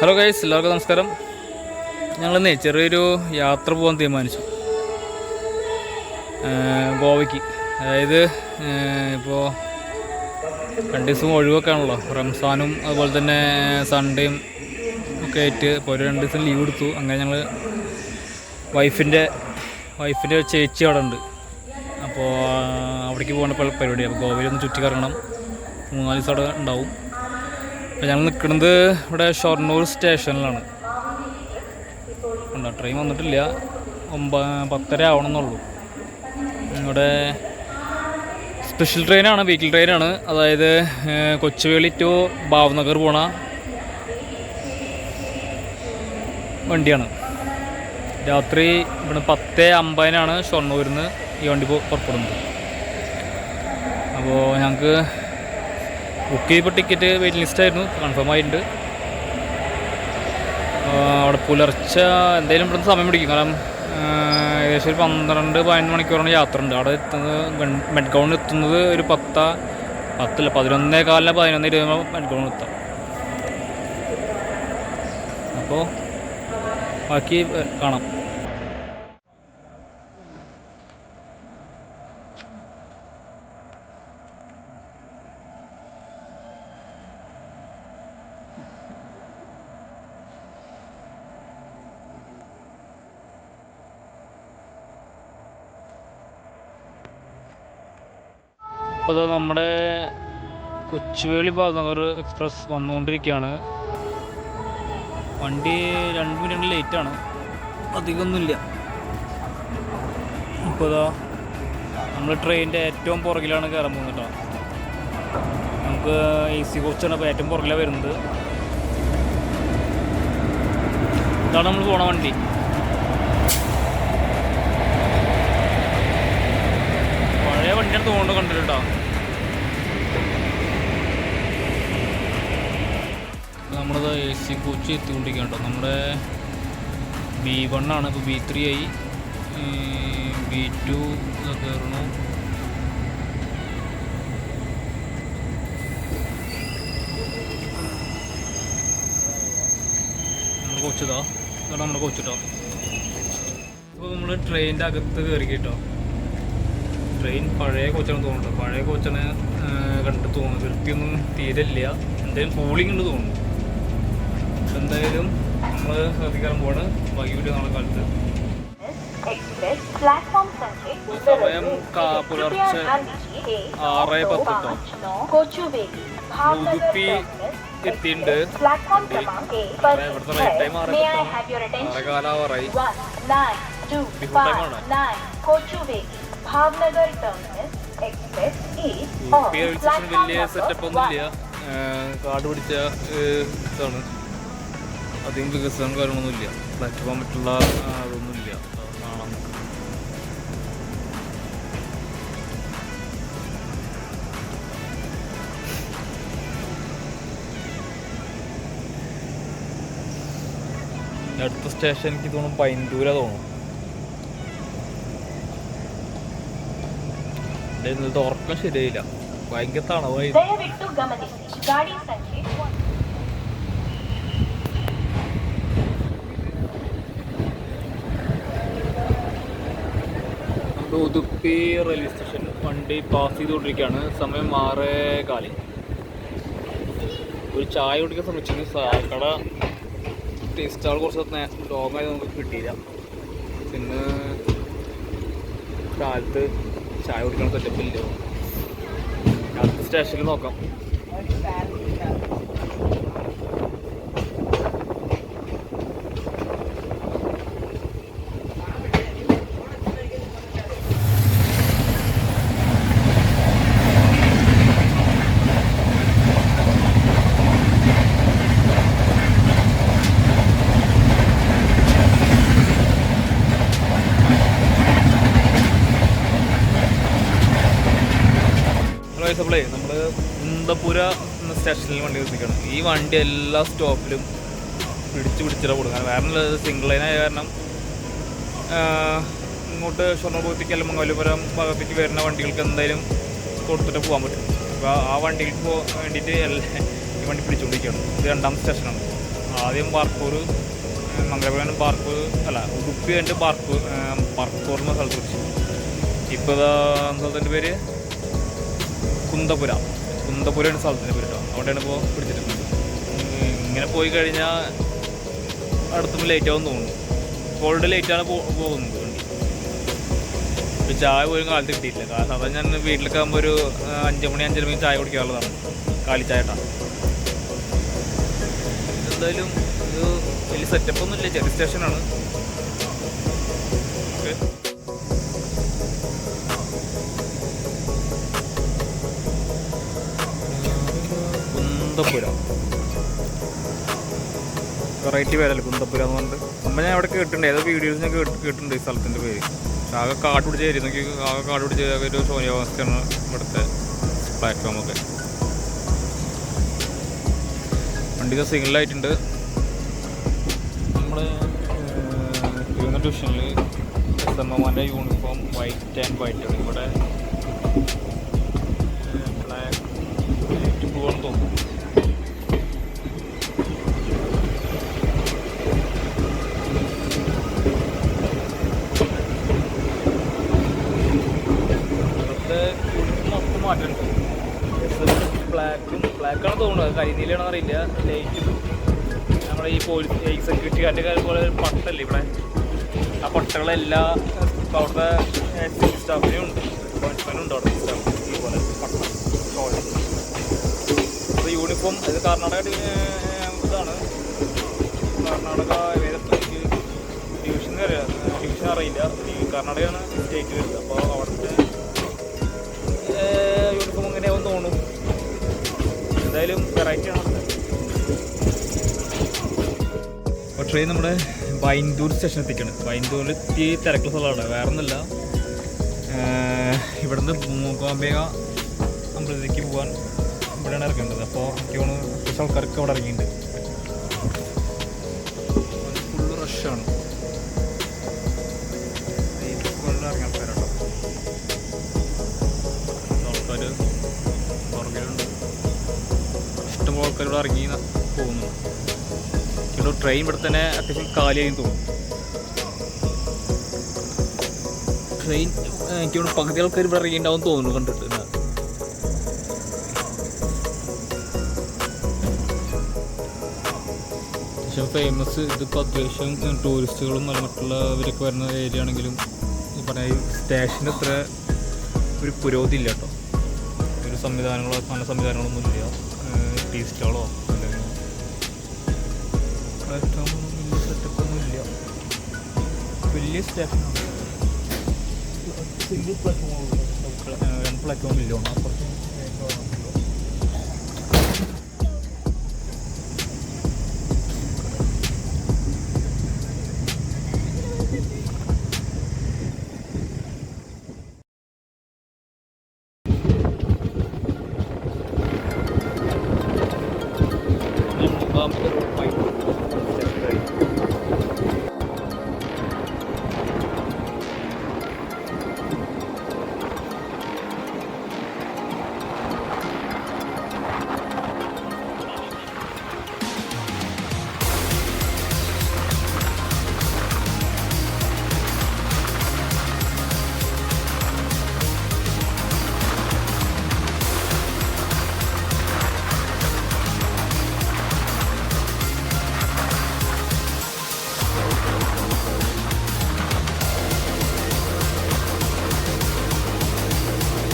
Hello guys, എല്ലാവർക്കും നമസ്കാരം. ഞങ്ങളിന്നേ ചെറിയൊരു യാത്ര പോകാൻ തീരുമാനിച്ചു. ഗോവയ്ക്ക്. അതായത് ഇപ്പോൾ 2 ദിവസം ഒഴിവൊക്കെ ആണല്ലോ, റംസാനും അതുപോലെ തന്നെ സൺഡേയും ഒക്കെ ആയിട്ട്. ഇപ്പോൾ ഒരു 2 ദിവസം ലീവ് എടുത്തു. അങ്ങനെ ഞങ്ങൾ വൈഫിൻ്റെ ചേച്ചി അവിടെ ഉണ്ട്. അപ്പോൾ അവിടേക്ക് പോകേണ്ട പരിപാടിയാണ്. അപ്പോൾ ഗോവയിലൊന്ന് ചുറ്റി കറങ്ങണം. 3-4 ദിവസം അവിടെ ഉണ്ടാവും. അപ്പോൾ ഞങ്ങൾ നിൽക്കുന്നത് ഇവിടെ ഷൊർണൂർ സ്റ്റേഷനിലാണ്. ഉണ്ടോ, ട്രെയിൻ വന്നിട്ടില്ല. 10:30 ആവണമെന്നുള്ളൂ. ഇവിടെ സ്പെഷ്യൽ ട്രെയിനാണ്, വീക്കിലി ട്രെയിനാണ്. അതായത് കൊച്ചുവേളി ടു ഭാവ്നഗർ പോണ വണ്ടിയാണ്. രാത്രി ഇവിടെ 10:50 ഷൊർണൂരിൽ നിന്ന് ഈ വണ്ടി പുറപ്പെടുന്നത്. അപ്പോൾ ഞങ്ങൾക്ക് ബുക്ക് ചെയ്തപ്പോൾ ടിക്കറ്റ് വെയിറ്റ് ലിസ്റ്റായിരുന്നു, കൺഫേം ആയിട്ടുണ്ട്. അവിടെ പുലർച്ചെ എന്തായാലും ഇവിടുന്ന് സമയം പിടിക്കും. കാരണം ഏകദേശം ഒരു 12-15 മണിക്കൂറാണ് യാത്ര ഉണ്ട്. അവിടെ എത്തുന്നത് മെഡ്ഗൗണിൽ എത്തുന്നത് ഒരു 11:15 11:20 മെഡ്ഗൗണിൽ എത്താം. അപ്പോൾ ബാക്കി കാണാം. അപ്പോൾ നമ്മുടെ കൊച്ചുവേളി ഭാവ്നഗർ എക്സ്പ്രസ് വന്നുകൊണ്ടിരിക്കുകയാണ്. വണ്ടി 2 മിനിറ്റ് ലേറ്റാണ്, അധികമൊന്നുമില്ല. ഇപ്പോൾ നമ്മൾ ട്രെയിനിൻ്റെ ഏറ്റവും പുറകിലാണ് കയറാൻ പോകുന്നത് കേട്ടോ. നമുക്ക് AC കോച്ചാണ് ഇപ്പോൾ ഏറ്റവും പുറകിലാണ് വരുന്നത്. ഇതാണ് നമ്മൾ പോണ വണ്ടി. പഴയ വണ്ടിയാണ് തോന്നുന്നു, കണ്ടിട്ടുണ്ടോ? നമ്മളത് AC കോച്ച് എത്തിക്കൊണ്ടിരിക്കുകയാണ് കേട്ടോ. നമ്മുടെ B1 ആണ്, ഇപ്പോൾ B3 ആയി. B2 കയറണു. നമ്മുടെ കോച്ചതാ, ഇതാണ് നമ്മുടെ കോച്ച് കേട്ടോ. ഇപ്പോൾ നമ്മൾ ട്രെയിനിൻ്റെ അകത്ത് കയറി കേട്ടോ. ട്രെയിൻ പഴയ കോച്ചാണ് തോന്നുന്നുണ്ട്. പഴയ കോച്ചാണ് കണ്ടിട്ട് തോന്നുന്നു. വൃത്തിയൊന്നും തീരില്ല, എന്തായാലും കൂളിംഗ് ഉണ്ട് തോന്നുന്നു. എന്തായാലും നമ്മൾ ശ്രദ്ധിക്കാൻ പോവാണ്. ബാക്കി വീഡിയോ നാളെ കാലത്ത്. സമയം പുലർച്ചെ 6:10 ഉടുപ്പി എത്തിയിട്ടുണ്ട്. ഇവിടുത്തെ റൈറ്റ് ടൈം 6:30 ബിഫോർ ടൈമാണ്. വലിയ സെറ്റപ്പ് ഒന്നുമില്ല, കാട് പിടിച്ച ഇതാണ്. അധികം വികസനം കാര്യങ്ങളൊന്നുമില്ല. പ്ലാറ്റ്ഫോം മറ്റുള്ള അതൊന്നുമില്ല, കാണാം. അടുത്ത സ്റ്റേഷൻ എനിക്ക് തോന്നുന്നു പൈന്തൂര തോന്നും. ഇന്നത്തെ ഉറക്കം ശരിയായില്ല, ഭയങ്കര തണവായി. ഉടുപ്പി റെയിൽവേ സ്റ്റേഷൻ വണ്ടി പാസ് ചെയ്തുകൊണ്ടിരിക്കുകയാണ്. സമയം 6:15. ഒരു ചായ കുടിക്കാൻ ശ്രമിച്ചിരുന്നു. കട ടേസ്റ്റ് ആൾ കുറച്ച് ലോങ്ങായി നമുക്ക് കിട്ടിയില്ല. പിന്നെ കാലത്ത് ചായ കുടിക്കണം സെറ്റപ്പില്ല. അടുത്ത സ്റ്റേഷനിൽ നോക്കാം. നമ്മൾ കുന്തപുര എന്ന സ്റ്റേഷനിൽ വണ്ടി നിർത്തിക്കണം. ഈ വണ്ടി എല്ലാ സ്റ്റോപ്പിലും പിടിച്ചിട്ടാണ് കൊടുക്കാൻ. വേറെ സിംഗിൾ ലൈനായ കാരണം ഇങ്ങോട്ട് ഷൊർണൂർ ഭാഗത്തേക്ക് അല്ലെങ്കിൽ മംഗലപുരം ഭാഗത്തേക്ക് വരുന്ന വണ്ടികൾക്ക് എന്തായാലും കൊടുത്തിട്ട് പോകാൻ പറ്റും. അപ്പോൾ ആ വണ്ടികൾക്ക് വേണ്ടിയിട്ട് ഈ വണ്ടി പിടിച്ചുകൊണ്ടിരിക്കുകയാണ്. ഇത് 2ാമത്തെ സ്റ്റേഷനാണ്. ആദ്യം പാർക്കൂർ, മംഗലപുരം പാർക്കൂർ അല്ല ഉടുപ്പി കഴിഞ്ഞിട്ട് പാർക്കൂർ എന്ന സ്ഥലത്ത് പിടിച്ചു. ഇപ്പോൾ സ്ഥലത്തിൻ്റെ പേര് കുന്തപുരമാണ് സ്ഥലത്തിൻ്റെ പേര് കേട്ടോ. അവിടെയാണ് ഇപ്പോൾ പിടിച്ചിട്ടുള്ളത്. ഇങ്ങനെ പോയി കഴിഞ്ഞാൽ അടുത്തുമ്പോൾ ലേറ്റ് ആവും തോന്നുന്നു. കോൾഡ് ലേറ്റാണ് പോകുന്നത് വണ്ടി. ഇപ്പോൾ ചായ പോലും കാലത്ത് കിട്ടിയിട്ടില്ല. സാധാരണ ഞാൻ വീട്ടിലൊക്കെ ആകുമ്പോൾ ഒരു 5 മണി 5:30 മണി ചായ കുടിക്കാറുള്ളതാണ്, കാലിച്ചായട്ടാണ്. എന്തായാലും ഇത് വലിയ സെറ്റപ്പൊന്നുമില്ല, ചെറിയ സ്റ്റേഷനാണ്. ഓക്കെ, കുന്തപുര വെറൈറ്റി പേരല്ലേ കുന്തപുര എന്ന് പറഞ്ഞിട്ട്. മുമ്പ് ഞാൻ അവിടെ കേട്ടിട്ടുണ്ട്, ഏതോ വീഡിയോസ് ഞാൻ കേട്ടിട്ടുണ്ട് ഈ സ്ഥലത്തിൻ്റെ പേര്. ആകെ കാട് പിടിച്ച ഏരിയ നോക്കി, ആകെ കാട് പിടിച്ച ഒരു ശൂന്യാവസ്ഥയാണ് ഇവിടുത്തെ പ്ലാറ്റ്ഫോമൊക്കെ. വണ്ടിക്ക് സിഗ്നലായിട്ടുണ്ട്. നമ്മൾ തിരുവനന്തപുരം ഡിവിഷനിൽ SMOമാരുടെ യൂണിഫോം വൈറ്റ് ആൻഡ് വൈറ്റ് ആണ്. ഇവിടെ ബ്ലാക്ക് പോകാൻ തോന്നുന്നു. മാറ്റുണ്ട്. ബ്ലാക്കാണ് തോന്നുന്നത്, കരിനീലാണെന്ന് അറിയില്ല. ലൈറ്റും നമ്മുടെ ഈ പോലീസ് സെക്യൂരിറ്റിക്കാരുടെ പോലെ പട്ടല്ലേ ഇവിടെ, ആ പട്ടകളെല്ലാ അവിടുത്തെ സ്റ്റാഫിനും ഉണ്ട്, പോലീസ്മാനും ഉണ്ട് അവിടെ സ്റ്റാഫ്. ഇതുപോലെ പട്ട അപ്പോൾ യൂണിഫോം ഇത് കർണാടക ഇതാണ്. കർണാടക ഡിവിഷൻ അറിയില്ല, കർണാടകയാണ് സ്റ്റേറ്റ് വരുന്നത്. അപ്പോൾ അവിടുത്തെ യൂണിഫോം എങ്ങനെയാവും തോന്നുന്നു. എന്തായാലും വെറൈറ്റി ആണ്. അപ്പോൾ ട്രെയിൻ നമ്മുടെ ബൈന്ദൂർ സ്റ്റേഷൻ എത്തിക്കണം. ബൈന്ദൂരിൽ എത്തി തിരക്കുള്ള സ്ഥലമാണ്, വേറെ ഒന്നുമില്ല. ഇവിടുന്ന് മൂകാംബിക അമ്പലത്തിലേക്ക് പോകാൻ ഇവിടെയാണ് ഇറങ്ങേണ്ടത്. അപ്പോൾ എനിക്ക് തോന്നുന്നു കുറച്ച് ആൾക്കാർക്ക് അവിടെ ഇറങ്ങിയിട്ടുണ്ട്. ഫുള്ള് റഷാണ്, ഫുള്ള് ഇറങ്ങിയ ആൾക്കാരുണ്ടോ. പുറകിലുണ്ട്, ഇഷ്ടംപോലെ ആൾക്കാർ ഇവിടെ ഇറങ്ങി പോകുന്നു. ഇവിടെ ട്രെയിൻ ഇവിടെ തന്നെ അത്യാവശ്യം കാലിയായി തോന്നും. ട്രെയിൻ എനിക്കിവിടെ പകുതി ആൾക്കാർ ഇവിടെ ഇറങ്ങിയിട്ടുണ്ടാവും തോന്നുന്നു കണ്ടിട്ട്. അത്യാവശ്യം ഫേമസ്, ഇതിപ്പോൾ അത്യാവശ്യം ടൂറിസ്റ്റുകളും മറ്റുള്ളവരൊക്കെ വരുന്ന ഏരിയ ആണെങ്കിലും ഈ പറഞ്ഞ സ്റ്റേഷൻ്റെ അത്ര ഒരു പുരോഗതി ഇല്ല കേട്ടോ. ഒരു സംവിധാനങ്ങളോ നല്ല സംവിധാനങ്ങളൊന്നും ഇല്ല. ടീ സ്റ്റാളോ അല്ലെങ്കിൽ പ്ലാറ്റ്ഫോമൊന്നും വലിയ സെറ്റപ്പൊന്നും ഇല്ല. വലിയ സ്റ്റേഷനാണ്, സിംഗിൾ പ്ലാറ്റ്ഫോം, 2 പ്ലാറ്റ്ഫോം ഇല്ല. അപ്പുറത്ത് Road 5.